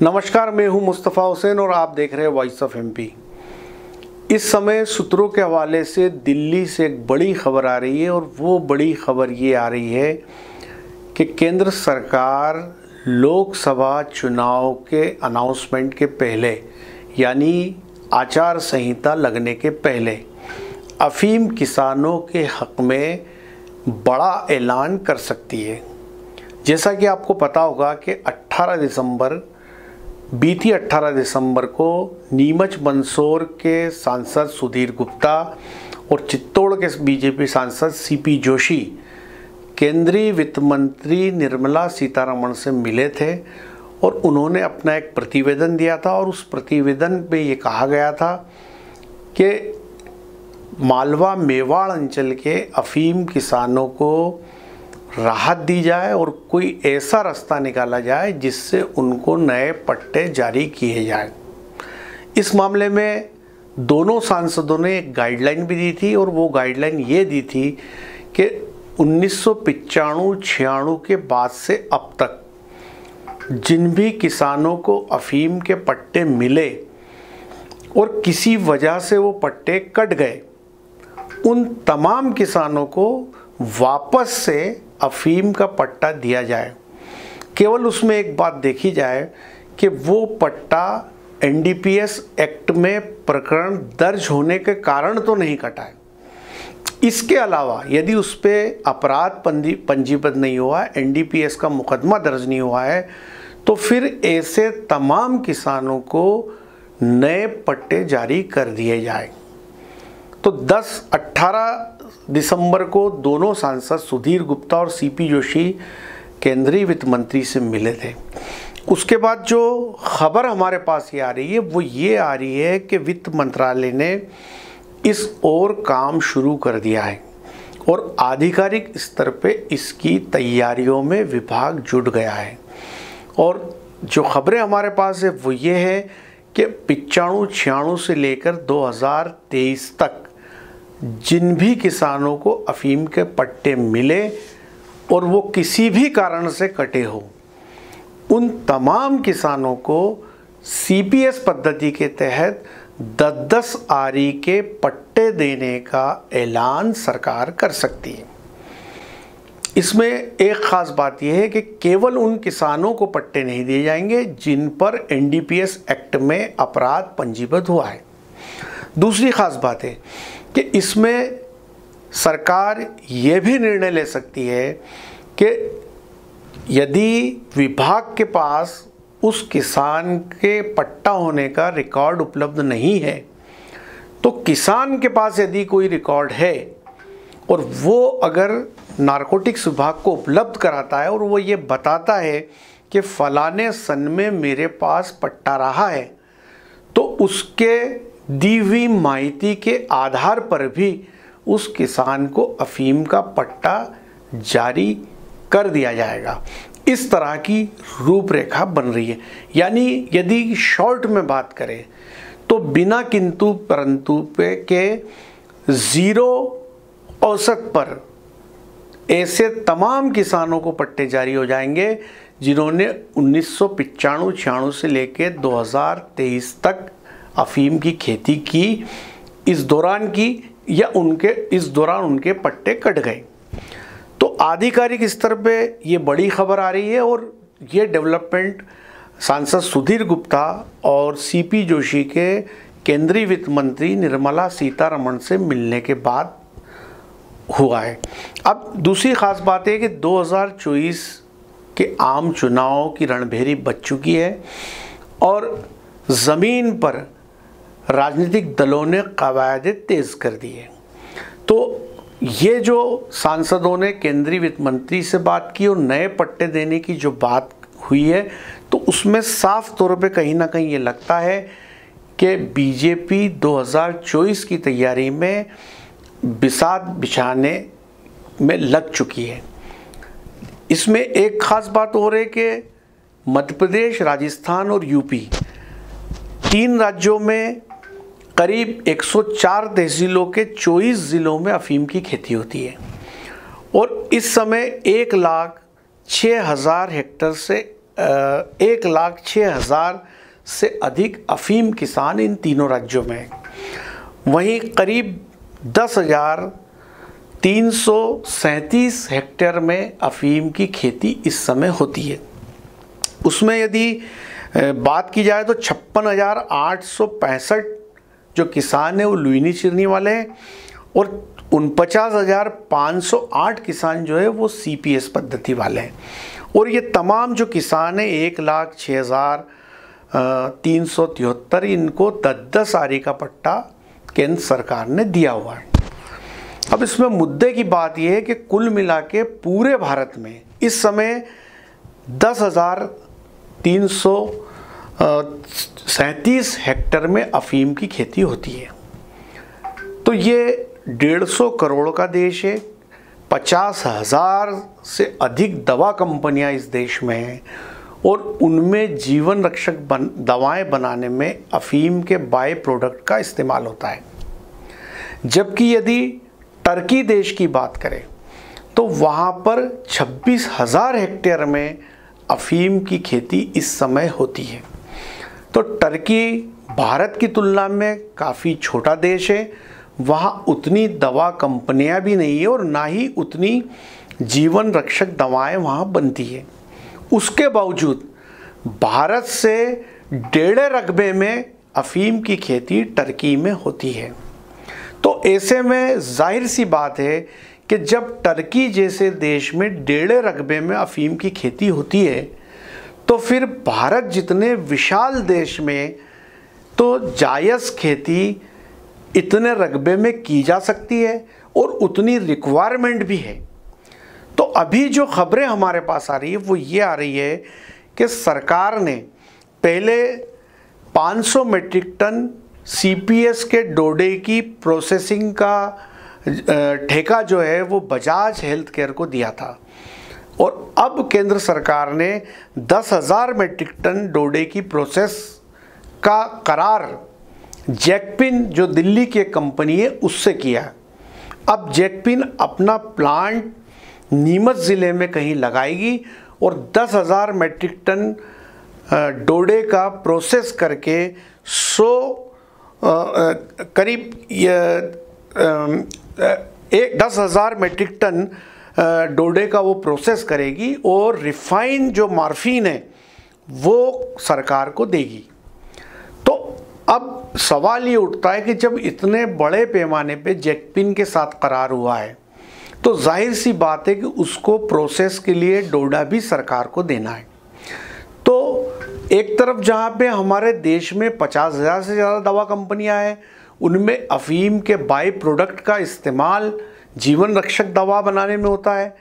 नमस्कार, मैं हूं मुस्तफ़ा हुसैन और आप देख रहे हैं वॉइस ऑफ एमपी। इस समय सूत्रों के हवाले से दिल्ली से एक बड़ी खबर आ रही है और वो बड़ी खबर ये आ रही है कि केंद्र सरकार लोकसभा चुनाव के अनाउंसमेंट के पहले, यानी आचार संहिता लगने के पहले, अफीम किसानों के हक़ में बड़ा ऐलान कर सकती है। जैसा कि आपको पता होगा कि बीती 18 दिसंबर को नीमच मंदसौर के सांसद सुधीर गुप्ता और चित्तौड़ के बीजेपी सांसद सीपी जोशी केंद्रीय वित्त मंत्री निर्मला सीतारमण से मिले थे और उन्होंने अपना एक प्रतिवेदन दिया था और उस प्रतिवेदन में ये कहा गया था कि मालवा मेवाड़ अंचल के अफीम किसानों को राहत दी जाए और कोई ऐसा रास्ता निकाला जाए जिससे उनको नए पट्टे जारी किए जाए। इस मामले में दोनों सांसदों ने एक गाइडलाइन भी दी थी और वो गाइडलाइन ये दी थी कि 1995-96 के बाद से अब तक जिन भी किसानों को अफीम के पट्टे मिले और किसी वजह से वो पट्टे कट गए, उन तमाम किसानों को वापस से अफीम का पट्टा दिया जाए। केवल उसमें एक बात देखी जाए कि वो पट्टा एनडीपीएस एक्ट में प्रकरण दर्ज होने के कारण तो नहीं कटा है। इसके अलावा यदि उस पर अपराध पंजीबद्ध नहीं हुआ, एनडीपीएस का मुकदमा दर्ज नहीं हुआ है, तो फिर ऐसे तमाम किसानों को नए पट्टे जारी कर दिए जाए। तो 18 दिसंबर को दोनों सांसद सुधीर गुप्ता और सीपी जोशी केंद्रीय वित्त मंत्री से मिले थे। उसके बाद जो खबर हमारे पास ये आ रही है वो ये आ रही है कि वित्त मंत्रालय ने इस ओर काम शुरू कर दिया है और आधिकारिक स्तर पे इसकी तैयारियों में विभाग जुट गया है। और जो खबरें हमारे पास है वो ये है कि 95-96 से लेकर 2023 तक जिन भी किसानों को अफीम के पट्टे मिले और वो किसी भी कारण से कटे हो, उन तमाम किसानों को सीपीएस पद्धति के तहत 10-10 आरी के पट्टे देने का ऐलान सरकार कर सकती है। इसमें एक ख़ास बात यह है कि केवल उन किसानों को पट्टे नहीं दिए जाएंगे जिन पर एनडीपीएस एक्ट में अपराध पंजीबद्ध हुआ है। दूसरी ख़ास बात है कि इसमें सरकार ये भी निर्णय ले सकती है कि यदि विभाग के पास उस किसान के पट्टा होने का रिकॉर्ड उपलब्ध नहीं है, तो किसान के पास यदि कोई रिकॉर्ड है और वो अगर नारकोटिक्स विभाग को उपलब्ध कराता है और वो ये बताता है कि फलाने सन में मेरे पास पट्टा रहा है, तो उसके दी हुई माहिती के आधार पर भी उस किसान को अफीम का पट्टा जारी कर दिया जाएगा। इस तरह की रूपरेखा बन रही है। यानी यदि शॉर्ट में बात करें तो बिना किंतु परंतु पे के ज़ीरो औसत पर ऐसे तमाम किसानों को पट्टे जारी हो जाएंगे जिन्होंने 1995-96 से लेकर 2023 तक अफीम की खेती की, इस दौरान की या इस दौरान उनके पट्टे कट गए। तो आधिकारिक स्तर पे ये बड़ी खबर आ रही है और ये डेवलपमेंट सांसद सुधीर गुप्ता और सीपी जोशी के केंद्रीय वित्त मंत्री निर्मला सीतारमण से मिलने के बाद हुआ है। अब दूसरी ख़ास बात है कि 2024 के आम चुनाव की रणभेरी बज चुकी है और ज़मीन पर राजनीतिक दलों ने कवायदे तेज़ कर दी है। तो ये जो सांसदों ने केंद्रीय वित्त मंत्री से बात की और नए पट्टे देने की जो बात हुई है, तो उसमें साफ तौर पे कहीं ना कहीं ये लगता है कि बीजेपी 2024 की तैयारी में बिसात बिछाने में लग चुकी है। इसमें एक ख़ास बात हो रही है कि मध्य प्रदेश, राजस्थान और यूपी, 3 राज्यों में करीब 104 तहसीलों के 24 ज़िलों में अफीम की खेती होती है और इस समय 1,06,000 हेक्टेयर से 1,06,000 से अधिक अफीम किसान इन तीनों राज्यों में हैं। वहीं करीब 10,337 हेक्टेयर में अफीम की खेती इस समय होती है। उसमें यदि बात की जाए तो 56,865 जो किसान हैं वो लुइनी चिरनी वाले हैं और 49,508 किसान जो है वो CPS पद्धति वाले हैं। और ये तमाम जो किसान हैं 1,06,373 इनको 10-10 आरी का पट्टा केंद्र सरकार ने दिया हुआ है। अब इसमें मुद्दे की बात यह है कि कुल मिला के पूरे भारत में इस समय 10,337 हेक्टेयर में अफीम की खेती होती है। तो ये 150 करोड़ का देश है, 50,000 से अधिक दवा कंपनियां इस देश में हैं और उनमें जीवन रक्षक दवाएं बनाने में अफीम के बाय प्रोडक्ट का इस्तेमाल होता है। जबकि यदि टर्की देश की बात करें तो वहाँ पर 26,000 हेक्टेयर में अफीम की खेती इस समय होती है। तो टर्की भारत की तुलना में काफ़ी छोटा देश है, वहाँ उतनी दवा कंपनियां भी नहीं है और ना ही उतनी जीवन रक्षक दवाएं वहाँ बनती है। उसके बावजूद भारत से 1.5 रकबे में अफीम की खेती टर्की में होती है। तो ऐसे में जाहिर सी बात है कि जब टर्की जैसे देश में 1.5 रकबे में अफीम की खेती होती है तो फिर भारत जितने विशाल देश में तो जायज़ खेती इतने रकबे में की जा सकती है और उतनी रिक्वायरमेंट भी है। तो अभी जो खबरें हमारे पास आ रही है वो ये आ रही है कि सरकार ने पहले 500 मीट्रिक टन CPS के डोडे की प्रोसेसिंग का ठेका जो है वो बजाज हेल्थ केयर को दिया था और अब केंद्र सरकार ने 10,000 मीट्रिक टन डोडे की प्रोसेस का करार जैकपिन जो दिल्ली की एक कंपनी है उससे किया। अब जैकपिन अपना प्लांट नीमच ज़िले में कहीं लगाएगी और 10,000 मीट्रिक टन डोडे का प्रोसेस करके 10,000 मीट्रिक टन डोडे का वो प्रोसेस करेगी और रिफाइन जो मार्फिन है वो सरकार को देगी। तो अब सवाल ये उठता है कि जब इतने बड़े पैमाने पे जैकपिन के साथ करार हुआ है तो जाहिर सी बात है कि उसको प्रोसेस के लिए डोडा भी सरकार को देना है। तो एक तरफ जहाँ पे हमारे देश में 50,000 से ज़्यादा दवा कंपनियाँ हैं, उनमें अफीम के बाई प्रोडक्ट का इस्तेमाल जीवन रक्षक दवा बनाने में होता है।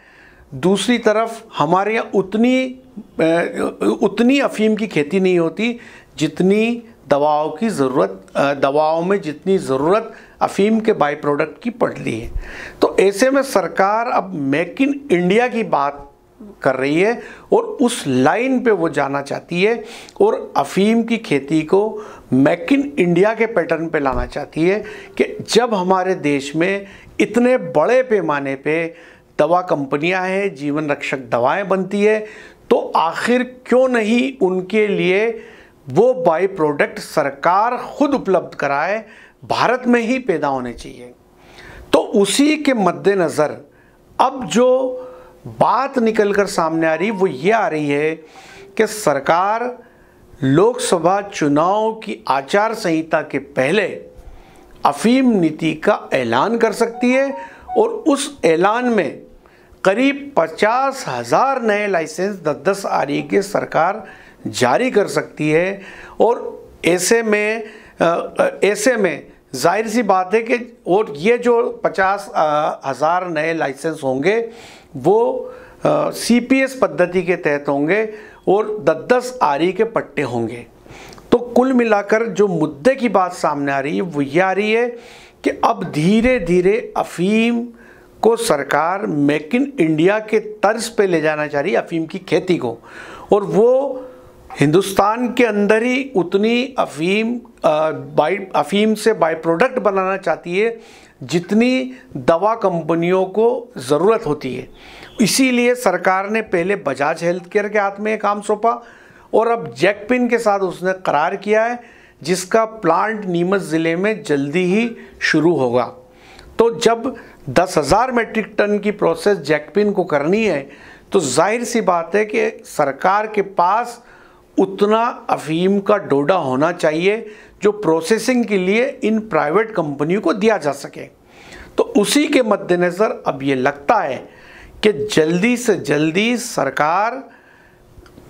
दूसरी तरफ हमारे यहाँ उतनी अफीम की खेती नहीं होती जितनी दवाओं में जितनी ज़रूरत अफीम के बाई प्रोडक्ट की पड़ती है। तो ऐसे में सरकार अब मेक इन इंडिया की बात कर रही है और उस लाइन पे वो जाना चाहती है और अफीम की खेती को मेक इन इंडिया के पैटर्न पे लाना चाहती है कि जब हमारे देश में इतने बड़े पैमाने पे दवा कंपनियां हैं, जीवन रक्षक दवाएं बनती है, तो आखिर क्यों नहीं उनके लिए वो बाई प्रोडक्ट सरकार खुद उपलब्ध कराए, भारत में ही पैदा होने चाहिए। तो उसी के मद्देनज़र अब जो बात निकलकर सामने आ रही वो ये आ रही है कि सरकार लोकसभा चुनाव की आचार संहिता के पहले अफीम नीति का ऐलान कर सकती है और उस ऐलान में करीब 50,000 नए लाइसेंस 10-10 आरी के सरकार जारी कर सकती है। और ऐसे में जाहिर सी बात है कि और ये जो 50,000 नए लाइसेंस होंगे वो CPS पद्धति के तहत होंगे और 10-10 आरी के पट्टे होंगे। तो कुल मिलाकर जो मुद्दे की बात सामने आ रही है वो ये आ रही है कि अब धीरे धीरे अफीम को सरकार मेक इन इंडिया के तर्ज पे ले जाना चाह रही है, अफीम की खेती को, और वो हिंदुस्तान के अंदर ही उतनी अफीम से बाई प्रोडक्ट बनाना चाहती है जितनी दवा कंपनियों को ज़रूरत होती है। इसीलिए सरकार ने पहले बजाज हेल्थ केयर के हाथ में ये काम सौंपा, और अब जैकपिन के साथ उसने करार किया है, जिसका प्लांट नीमच ज़िले में जल्दी ही शुरू होगा। तो जब 10,000 मीट्रिक टन की प्रोसेस जैकपिन को करनी है तो जाहिर सी बात है कि सरकार के पास उतना अफीम का डोडा होना चाहिए जो प्रोसेसिंग के लिए इन प्राइवेट कंपनियों को दिया जा सके। तो उसी के मद्देनज़र अब ये लगता है कि जल्दी से जल्दी सरकार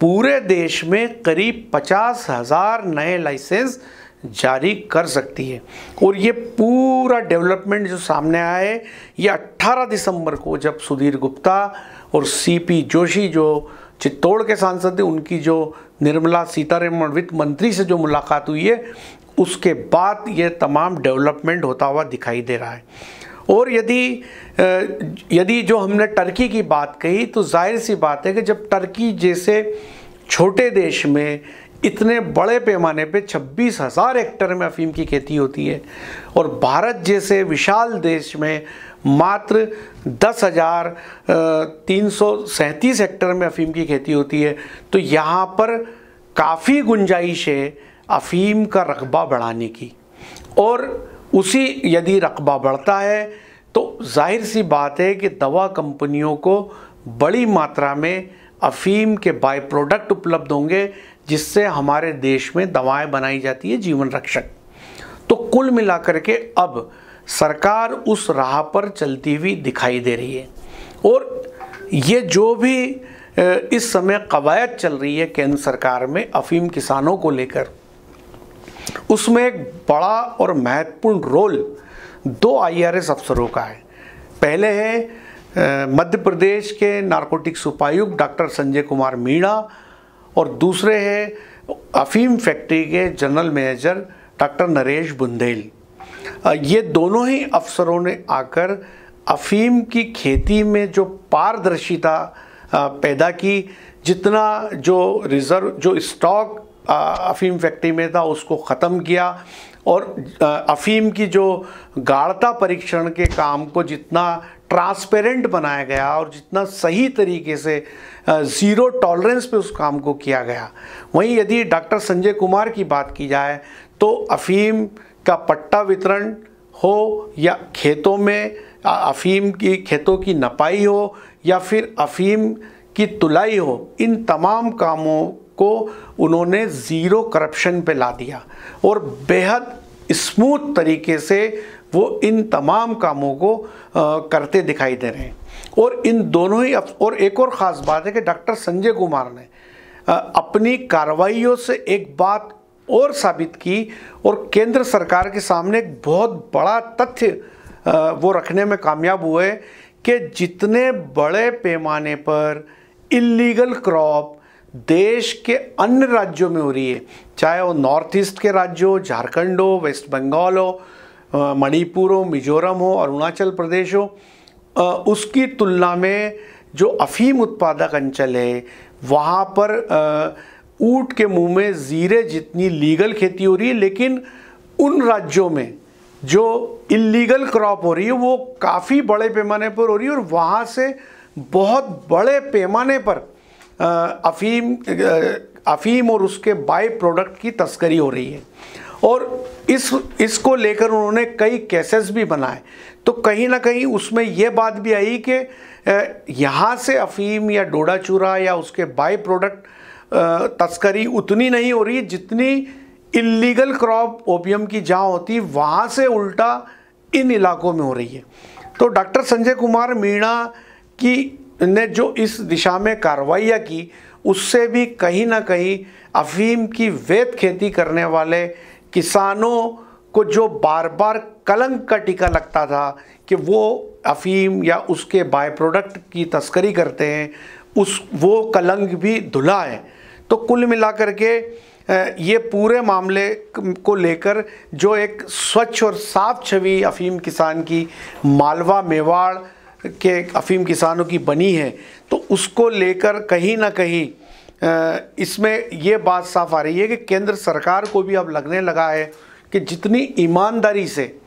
पूरे देश में करीब 50,000 नए लाइसेंस जारी कर सकती है। और ये पूरा डेवलपमेंट जो सामने आया है, ये 18 दिसंबर को जब सुधीर गुप्ता और सीपी जोशी जो चित्तौड़ के सांसद थे, उनकी जो निर्मला सीतारमण वित्त मंत्री से जो मुलाकात हुई है, उसके बाद ये तमाम डेवलपमेंट होता हुआ दिखाई दे रहा है। और यदि जो हमने टर्की की बात कही, तो जाहिर सी बात है कि जब टर्की जैसे छोटे देश में इतने बड़े पैमाने पे 26,000 हेक्टेयर में अफीम की खेती होती है और भारत जैसे विशाल देश में मात्र 10,337 हेक्टेयर में अफीम की खेती होती है, तो यहाँ पर काफ़ी गुंजाइश है अफीम का रकबा बढ़ाने की। और उसी यदि रकबा बढ़ता है तो जाहिर सी बात है कि दवा कंपनियों को बड़ी मात्रा में अफीम के बाय प्रोडक्ट उपलब्ध होंगे, जिससे हमारे देश में दवाएं बनाई जाती है जीवन रक्षक। तो कुल मिलाकर के अब सरकार उस राह पर चलती हुई दिखाई दे रही है। और ये जो भी इस समय कवायद चल रही है केंद्र सरकार में अफीम किसानों को लेकर, उसमें एक बड़ा और महत्वपूर्ण रोल 2 IRS अफसरों का है। पहले है मध्य प्रदेश के नारकोटिक्स उपायुक्त डॉक्टर संजय कुमार मीणा और दूसरे हैं अफीम फैक्ट्री के general manager doctor Naresh Bundel. ये दोनों ही अफसरों ने आकर अफीम की खेती में जो पारदर्शिता पैदा की, जितना जो रिज़र्व जो स्टॉक अफीम फैक्ट्री में था उसको ख़त्म किया और अफीम की जो गाढ़ता परीक्षण के काम को जितना ट्रांसपेरेंट बनाया गया और जितना सही तरीके से ज़ीरो टॉलरेंस पे उस काम को किया गया। वहीं यदि डॉक्टर संजय कुमार की बात की जाए तो अफीम का पट्टा वितरण हो या खेतों में अफीम की खेतों की नपाई हो या फिर अफीम की तुलाई हो, इन तमाम कामों को उन्होंने ज़ीरो करप्शन पे ला दिया और बेहद स्मूथ तरीके से वो इन तमाम कामों को करते दिखाई दे रहे हैं। और इन दोनों ही और एक और ख़ास बात है कि डॉक्टर संजय कुमार ने अपनी कार्रवाइयों से एक बात और साबित की और केंद्र सरकार के सामने एक बहुत बड़ा तथ्य वो रखने में कामयाब हुए कि जितने बड़े पैमाने पर इल्लीगल क्रॉप देश के अन्य राज्यों में हो रही है, चाहे वो नॉर्थ ईस्ट के राज्य हो, झारखंड हो, वेस्ट बंगाल हो, मणिपुर हो, मिजोरम हो, अरुणाचल प्रदेश हो, उसकी तुलना में जो अफीम उत्पादक अंचल है वहाँ पर ऊँट के मुंह में जीरे जितनी लीगल खेती हो रही है, लेकिन उन राज्यों में जो इल्लीगल क्रॉप हो रही है वो काफ़ी बड़े पैमाने पर हो रही है और वहाँ से बहुत बड़े पैमाने पर अफीम और उसके बाय प्रोडक्ट की तस्करी हो रही है। और इसको लेकर उन्होंने कई केसेस भी बनाए। तो कहीं ना कहीं उसमें ये बात भी आई कि यहाँ से अफीम या डोडा चूरा या उसके बाय प्रोडक्ट तस्करी उतनी नहीं हो रही है जितनी इल्लीगल क्रॉप ओपियम की जहाँ होती है वहाँ से उल्टा इन इलाकों में हो रही है। तो डॉक्टर संजय कुमार मीणा की ने जो इस दिशा में कार्रवाइयाँ की, उससे भी कहीं ना कहीं अफीम की वैध खेती करने वाले किसानों को जो बार बार कलंक का टीका लगता था कि वो अफीम या उसके बाय प्रोडक्ट की तस्करी करते हैं, वो कलंक भी धुला है। तो कुल मिलाकर के ये पूरे मामले को लेकर जो एक स्वच्छ और साफ छवि अफीम किसान की मालवा मेवाड़ के अफीम किसानों की बनी है, तो उसको लेकर कहीं ना कहीं इसमें ये बात साफ आ रही है कि केंद्र सरकार को भी अब लगने लगा है कि जितनी ईमानदारी से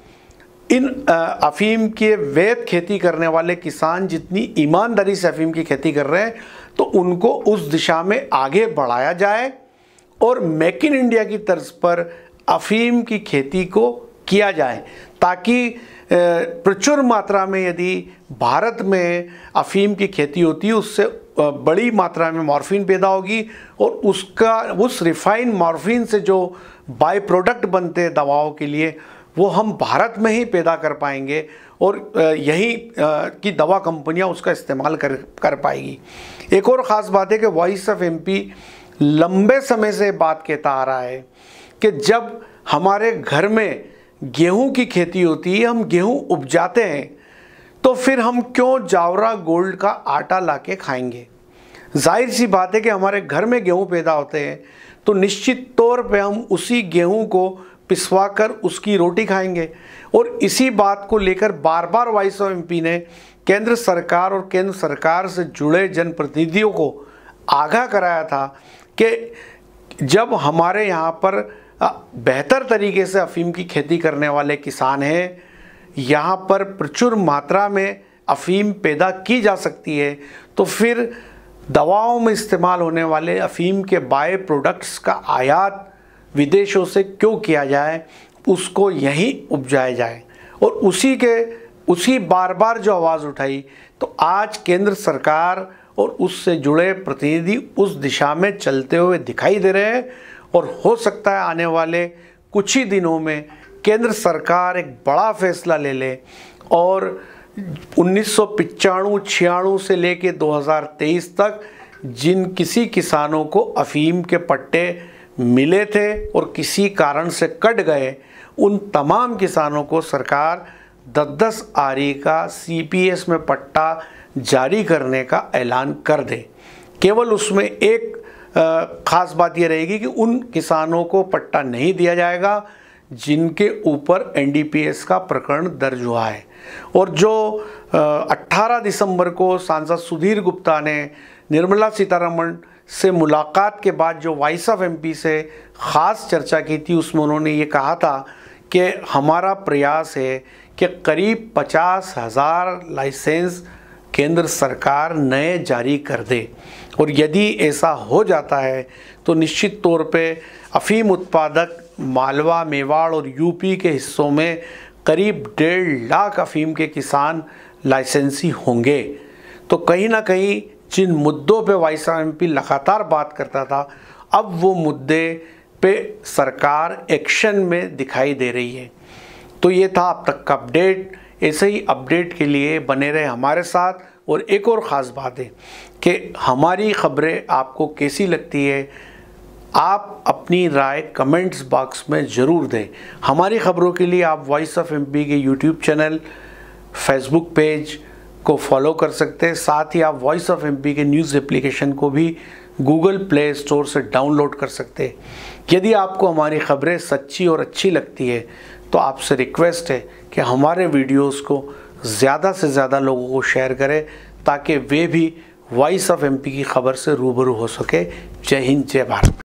इन अफीम के वैध खेती करने वाले किसान जितनी ईमानदारी से अफीम की खेती कर रहे हैं, तो उनको उस दिशा में आगे बढ़ाया जाए और मेक इन इंडिया की तर्ज पर अफीम की खेती को किया जाए, ताकि प्रचुर मात्रा में यदि भारत में अफीम की खेती होती है उससे बड़ी मात्रा में मॉर्फिन पैदा होगी और उस रिफाइन मॉर्फिन से जो बाय प्रोडक्ट बनते हैं दवाओं के लिए वो हम भारत में ही पैदा कर पाएंगे और यही की दवा कंपनियां उसका इस्तेमाल कर पाएगी। एक और ख़ास बात है कि वॉइस ऑफ एमपी लंबे समय से बात कहता आ रहा है कि जब हमारे घर में गेहूं की खेती होती है, हम गेहूं उपजाते हैं, तो फिर हम क्यों जावरा गोल्ड का आटा लाके खाएंगे। जाहिर सी बात है कि हमारे घर में गेहूं पैदा होते हैं तो निश्चित तौर पे हम उसी गेहूं को पिसवा कर उसकी रोटी खाएंगे। और इसी बात को लेकर बार बार वॉइस ऑफ एमपी ने केंद्र सरकार और केंद्र सरकार से जुड़े जनप्रतिनिधियों को आगाह कराया था कि जब हमारे यहाँ पर बेहतर तरीके से अफीम की खेती करने वाले किसान हैं, यहाँ पर प्रचुर मात्रा में अफीम पैदा की जा सकती है, तो फिर दवाओं में इस्तेमाल होने वाले अफीम के बाय प्रोडक्ट्स का आयात विदेशों से क्यों किया जाए, उसको यहीं उपजाया जाए। और उसी बार बार जो आवाज़ उठाई, तो आज केंद्र सरकार और उससे जुड़े प्रतिनिधि उस दिशा में चलते हुए दिखाई दे रहे हैं। और हो सकता है आने वाले कुछ ही दिनों में केंद्र सरकार एक बड़ा फैसला ले ले और 1995-96 से लेके 2023 तक जिन किसी किसानों को अफीम के पट्टे मिले थे और किसी कारण से कट गए, उन तमाम किसानों को सरकार 10-10 आरी का CPS में पट्टा जारी करने का ऐलान कर दे। केवल उसमें एक ख़ास बात यह रहेगी कि उन किसानों को पट्टा नहीं दिया जाएगा जिनके ऊपर NDPS का प्रकरण दर्ज हुआ है। और जो 18 दिसंबर को सांसद सुधीर गुप्ता ने निर्मला सीतारमण से मुलाकात के बाद जो वॉइस ऑफ एमपी से ख़ास चर्चा की थी, उसमें उन्होंने ये कहा था कि हमारा प्रयास है कि करीब 50,000 लाइसेंस केंद्र सरकार नए जारी कर दे। और यदि ऐसा हो जाता है तो निश्चित तौर पे अफीम उत्पादक मालवा, मेवाड़ और यूपी के हिस्सों में करीब 1.5 लाख अफीम के किसान लाइसेंसी होंगे। तो कहीं ना कहीं जिन मुद्दों पे वॉइस ऑफ एमपी लगातार बात करता था, अब वो मुद्दे पे सरकार एक्शन में दिखाई दे रही है। तो ये था अब तक का अपडेट। ऐसे ही अपडेट के लिए बने रहे हमारे साथ। और एक और ख़ास बात है कि हमारी ख़बरें आपको कैसी लगती है, आप अपनी राय कमेंट्स बॉक्स में ज़रूर दें। हमारी ख़बरों के लिए आप वॉइस ऑफ एमपी के यूट्यूब चैनल, फेसबुक पेज को फॉलो कर सकते हैं। साथ ही आप वॉइस ऑफ एमपी के न्यूज़ एप्लीकेशन को भी गूगल प्ले स्टोर से डाउनलोड कर सकते हैं। यदि आपको हमारी ख़बरें सच्ची और अच्छी लगती है तो आपसे रिक्वेस्ट है कि हमारे वीडियोस को ज़्यादा से ज़्यादा लोगों को शेयर करें, ताकि वे भी वॉइस ऑफ एमपी की खबर से रूबरू हो सके। जय हिंद, जय भारत।